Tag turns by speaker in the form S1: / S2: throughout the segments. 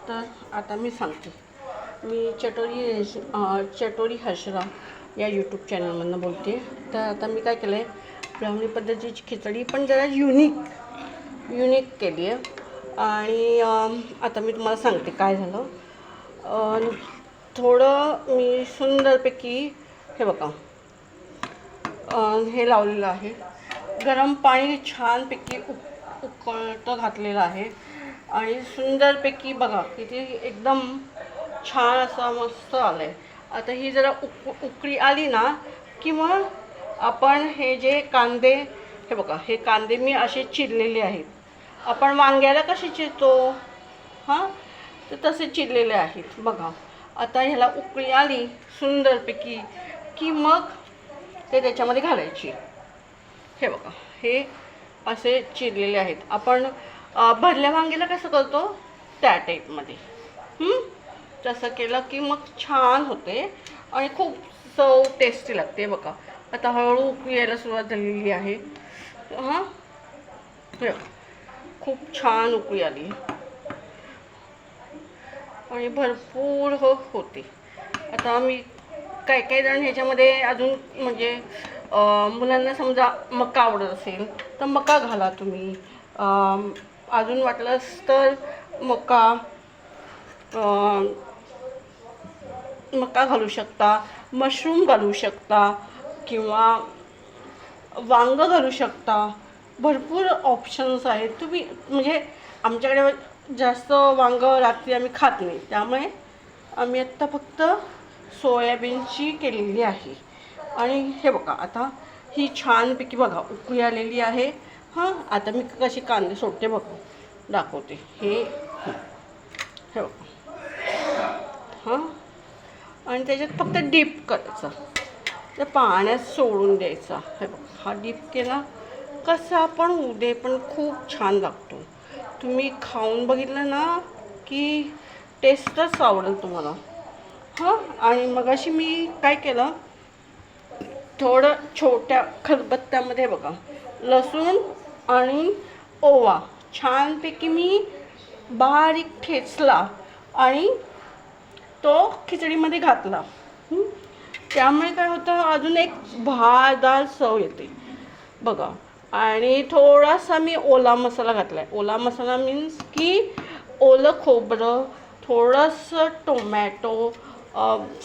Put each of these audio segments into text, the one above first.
S1: तर आता मी सांगते. मी चटोरी हर्षरा या यूट्यूब चॅनलमधून बोलते. तर आता मी काय केलं आहे, ब्राह्मणी पद्धतीची खिचडी पण जरा युनिक केली आहे. आणि आता मी तुम्हाला सांगते काय झालं. थोडं मी सुंदरपैकी हे बघा हे लावलेलं आहे. गरम पाणी छानपैकी उकळतं घातलेलं आहे. आणि सुंदरपैकी बघा किती एकदम छान असं मस्त आलं आहे. आता ही जरा उकळी आली ना की मग आपण हे जे कांदे, हे बघा हे कांदे मी असे चिरलेले आहेत. आपण वांग्याला कसे चिरतो हां, तर तसे चिरलेले आहेत बघा. आता ह्याला उकळी आली सुंदरपैकी की मग ते त्याच्यामध्ये घालायची. हे बघा हे असे चिरलेले आहेत. आपण भरल्या वांग्याला कसं करतो त्या टाईपमध्ये तसं केलं की मग छान होते आणि खूप चव टेस्टी लागते. बघा आता हळूहळू उकळी यायला सुरुवात झालेली आहे. हां, खूप छान उकळी आली आणि भरपूर होते. आता मी काही जण ह्याच्यामध्ये अजून म्हणजे मुलांना समजा मका आवडत असेल तर मका घाला तुम्ही. अजून वाटलंच तर मका घालू शकता, मशरूम घालू शकता किंवा वांग घालू शकता. भरपूर ऑप्शन्स आहेत. तुम्ही म्हणजे आमच्याकडे जास्त वांग रात्री आम्ही खात नाही, त्यामुळे आम्ही आत्ता फक्त सोयाबीनची केलेली आहे. आणि हे बघा आता ही छानपैकी बघा उकळी आलेली आहे. हां, आता मी कशी कांदे सोडते बघा, दाखवते. हे बघा हां, आणि त्याच्यात फक्त डीप करायचं, त्या पाण्यात सोडून द्यायचा. हे बघा हा डीप केला कसा पण होऊ दे पण खूप छान लागतो. तुम्ही खाऊन बघितलं ना की टेस्टच आवडेल तुम्हाला. हां, आणि मग अशी मी काय केलं, थोडं छोट्या खलबत्त्यामध्ये बघा लसूण आणि ओवा छानपैकी मी बारीक ठेचला आणि तो खिचडीमध्ये घातला. त्यामुळे काय होतं, अजून एक भाजदार चव येते बघा. आणि थोडासा मी ओला मसाला घातला आहे. ओला मसाला मीन्स की ओलं खोबरं, थोडंसं टोमॅटो,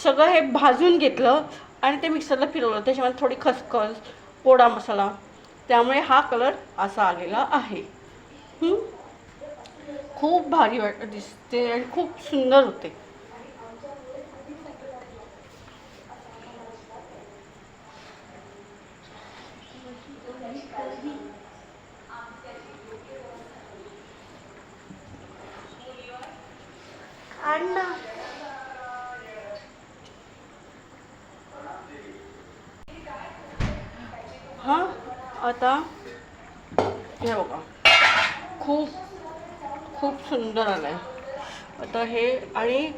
S1: सगळं हे भाजून घेतलं आणि ते मिक्सरला फिरवलं. त्याच्यामध्ये थोडी खसखस, पोडा मसाला, त्यामुळे हा कलर असा आलेला आहे. खूप भारी दिसते आणि खूप सुंदर होते. हां, आता हे बघा खूप सुंदर आलं आहे. आता हे आणि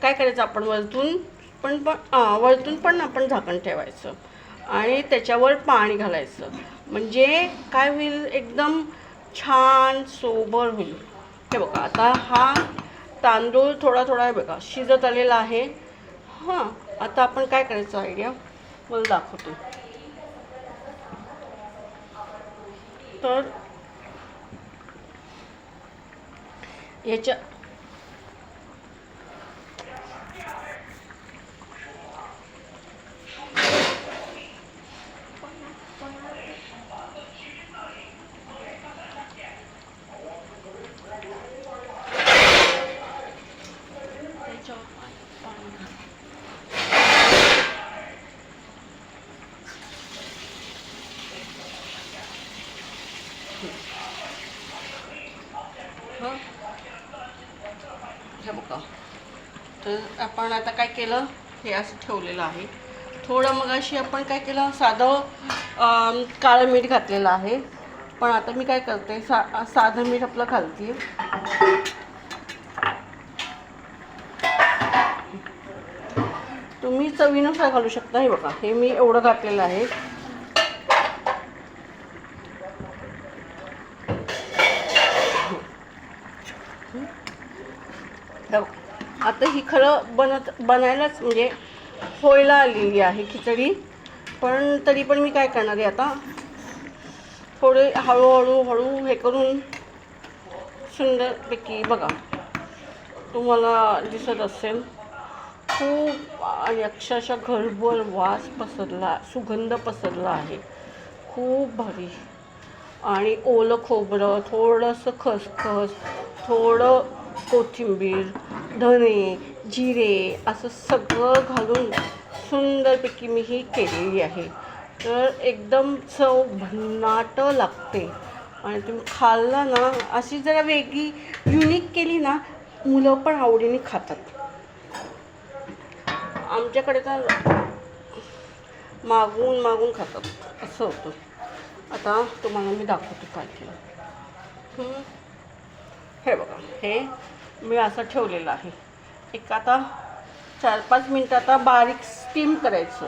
S1: काय करायचं, आपण वरतून पण आपण झाकण ठेवायचं आणि त्याच्यावर पाणी घालायचं. म्हणजे काय होईल, एकदम छान सोबर होईल. हे बघा आता हा तांदूळ थोडा आहे बघा शिजत आलेला आहे. हां, आता आपण काय करायचं आयडिया मला दाखवतो. तर याच्या हे बघा, तर आपण आता काय केलं, हे असं ठेवलेलं आहे. थोडं मग अशी आपण काय केलं, साधं काळं मीठ घातलेलं आहे. पण आता मी काय करते, साधं मीठ आपलं घालते. तुम्ही चवीनुसार घालू शकता. हे बघा हे मी एवढं घातलेलं आहे. हो. आता ही खरं बनायलाच म्हणजे व्हायला आलेली आहे खिचडी. पण तरी पण मी काय करणार आहे आता, थोडे हळूहळू हे करून सुंदरपैकी बघा, तुम्हाला दिसत असेल खूप आणि अक्षरशः घरभर वास पसरला, सुगंध पसरला आहे, खूप भारी. आणि ओलं खोबरं, थोडंसं खसखस, थोडं कोथिंबीर, धने, जिरे असं सगळं घालून सुंदरपैकी मी ही केलेली आहे. तर एकदम चव भन्नाट लागते. आणि तुम्ही खाल्ला ना, अशी जरा वेगळी युनिक केली ना, मुलं पण आवडीने खातात. आमच्याकडे तर मागून मागून खातात असं होतं. आता तुम्हाला मी दाखवते काय केलं. हे बघा, हे मी असं ठेवलेलं आहे. एक आता 4-5 मिनटं आता बारीक स्टीम करायचं.